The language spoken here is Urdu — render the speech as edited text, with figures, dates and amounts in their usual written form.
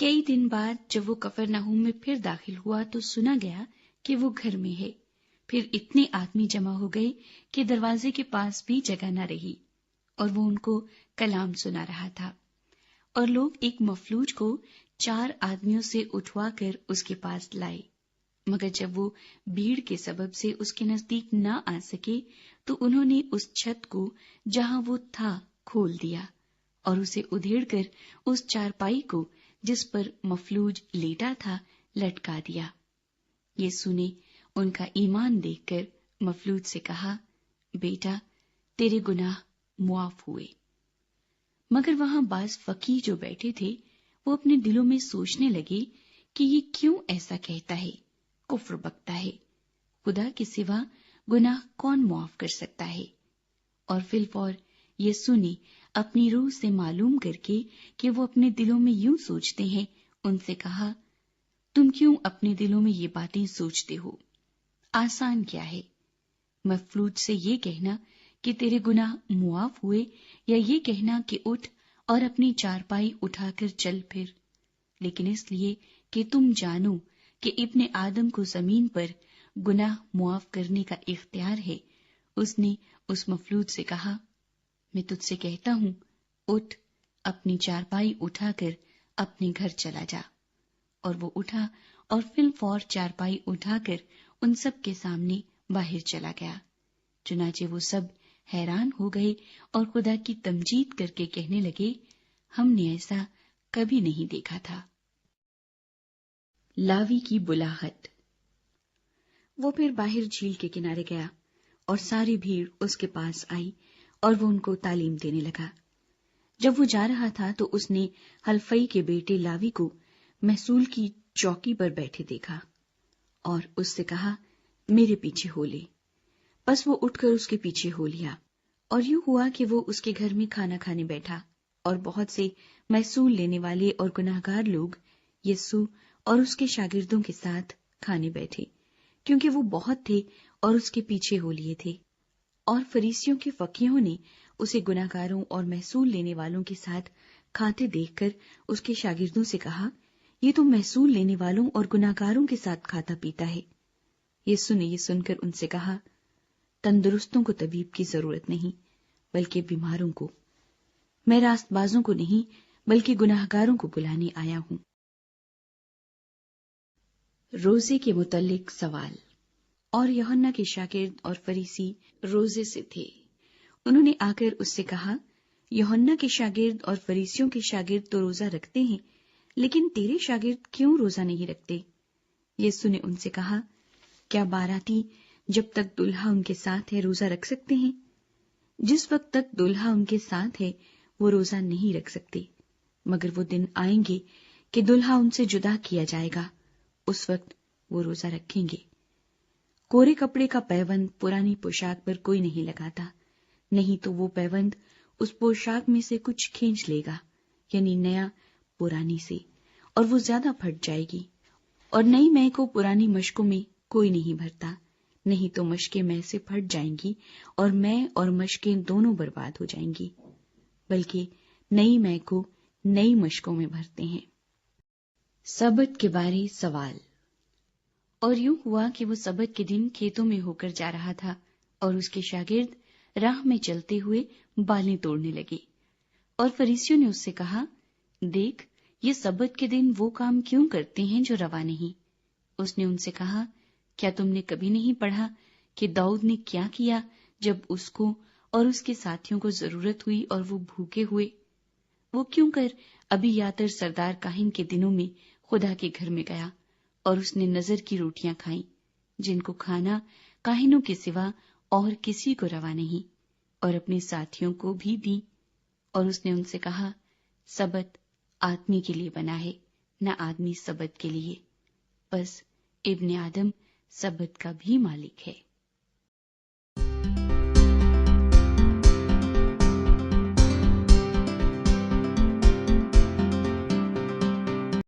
کئی دن بعد جب وہ کفرنہوم میں پھر داخل ہوا تو سنا گیا کہ وہ گھر میں ہے۔ پھر اتنے آدمی جمع ہو گئے کہ دروازے کے پاس بھی جگہ نہ رہی، اور وہ ان کو کلام سنا رہا تھا۔ اور لوگ ایک مفلوج کو 4 آدمیوں سے اٹھوا کر اس کے پاس لائے، مگر جب وہ بھیڑ کے سبب سے اس کے نزدیک نہ آ سکے تو انہوں نے اس چھت کو جہاں وہ تھا کھول دیا اور اسے ادھیڑ کر اس چارپائی کو جس پر مفلوج لیٹا تھا لٹکا دیا۔ یسوع نے ان کا ایمان دیکھ کر مفلوج سے کہا، بیٹا تیرے گناہ معاف ہوئے۔ مگر وہاں بعض فقیہ جو بیٹھے تھے وہ اپنے دلوں میں سوچنے لگے کہ یہ کیوں ایسا کہتا ہے، کفر بکتا ہے، خدا کے سوا گناہ کون معاف کر سکتا ہے؟ اور فی الفور یسوع نے اپنی روح سے معلوم کر کے کہ وہ اپنے دلوں میں یوں سوچتے ہیں ان سے کہا، تم کیوں اپنے دلوں میں یہ باتیں سوچتے ہو؟ آسان کیا ہے، مفلوج سے یہ کہنا کہ تیرے گناہ معاف ہوئے، یا یہ کہنا کہ اٹھ اور اپنی چارپائی اٹھا کر چل پھر؟ لیکن اس لیے کہ تم جانو کہ ابن آدم کو زمین پر گناہ معاف کرنے کا اختیار ہے، اس نے اس مفلوج سے کہا، میں تجھ سے کہتا ہوں اٹھ، اپنی چارپائی اٹھا کر اپنے گھر چلا جا۔ اور وہ اٹھا اور فی الفور چارپائی اٹھا کر ان سب کے سامنے باہر چلا گیا۔ چنانچہ وہ سب حیران ہو گئے اور خدا کی تمجید کر کے کہنے لگے، ہم نے ایسا کبھی نہیں دیکھا تھا۔ لاوی کی بلاہٹ۔ وہ پھر باہر جھیل کے کنارے گیا اور ساری بھیڑ اس کے پاس آئی اور وہ ان کو تعلیم دینے لگا۔ جب وہ جا رہا تھا تو اس نے حلفئی کے بیٹے لاوی کو محصول کی چوکی پر بیٹھے دیکھا اور اس سے کہا، میرے پیچھے ہو لے۔ پس وہ اٹھ کر اس کے پیچھے ہو لیا، اور یوں ہوا کہ وہ اس کے گھر میں کھانا کھانے بیٹھا، اور بہت سے محصول لینے والے اور گناہگار لوگ یسوع اور اس کے شاگردوں کے ساتھ کھانے بیٹھے، کیونکہ وہ بہت تھے اور اس کے پیچھے ہو لیے تھے۔ اور فریسیوں کے فقیہوں نے اسے گناہگاروں اور محصول لینے والوں کے ساتھ کھاتے دیکھ کر اس کے شاگردوں سے کہا، یہ تو محصول لینے والوں اور گناہگاروں کے ساتھ کھاتا پیتا ہے۔ یسوع نے یہ سن کر ان سے کہا، تندرستوں کو طبیب کی ضرورت نہیں بلکہ بیماروں کو، میں راست بازوں کو نہیں بلکہ گناہگاروں کو بلانے آیا ہوں۔ روزے کے متعلق سوال۔ اور یوحنا کے شاگرد اور فریسی روزے سے تھے۔ انہوں نے آ کر اس سے کہا، یوحنا کے شاگرد اور فریسیوں کے شاگرد تو روزہ رکھتے ہیں، لیکن تیرے شاگرد کیوں روزہ نہیں رکھتے؟ یسوع نے ان سے کہا، کیا باراتی جب تک دلہا ان کے ساتھ ہے روزہ رکھ سکتے ہیں؟ جس وقت تک دلہا ان کے ساتھ ہے وہ روزہ نہیں رکھ سکتے، مگر وہ دن آئیں گے کہ دلہا ان سے جدا کیا جائے گا، اس وقت وہ روزہ رکھیں گے۔ کورے کپڑے کا پیوند پرانی پوشاک پر کوئی نہیں لگاتا، نہیں تو وہ پیوند اس پوشاک میں سے کچھ کھینچ لے گا، یعنی نیا پرانی سے، اور وہ زیادہ پھٹ جائے گی۔ اور نئی مے کو پرانی مشکوں میں کوئی نہیں بھرتا، نہیں تو مشکیں مے سے پھٹ جائیں گی اور مے اور مشکیں دونوں برباد ہو جائیں گی، بلکہ نئی مے کو نئی مشکوں میں بھرتے ہیں۔ سبت کے بارے سوال۔ اور یوں ہوا کہ وہ سبت کے دن کھیتوں میں ہو کر جا رہا تھا، اور اس کے شاگرد راہ میں چلتے ہوئے بالیں توڑنے لگے۔ اور فریسیوں نے اس سے کہا، دیکھ، یہ سبت کے دن وہ کام کیوں کرتے ہیں جو روا نہیں؟ اس نے ان سے کہا، کیا تم نے کبھی نہیں پڑھا کہ داؤد نے کیا کیا جب اس کو اور اس کے ساتھیوں کو ضرورت ہوئی اور وہ بھوکے ہوئے؟ وہ کیوں کر ابھی یاتر سردار کاہن کے دنوں میں خدا کے گھر میں گیا، اور اس نے نظر کی روٹیاں کھائیں، جن کو کھانا کاہنوں کے سوا اور کسی کو روا نہیں، اور اپنے ساتھیوں کو بھی دی۔ اور اس نے ان سے کہا، سبت آدمی کے لیے بنا ہے، نہ آدمی سبت کے لیے، بس ابن آدم سبت کا بھی مالک ہے۔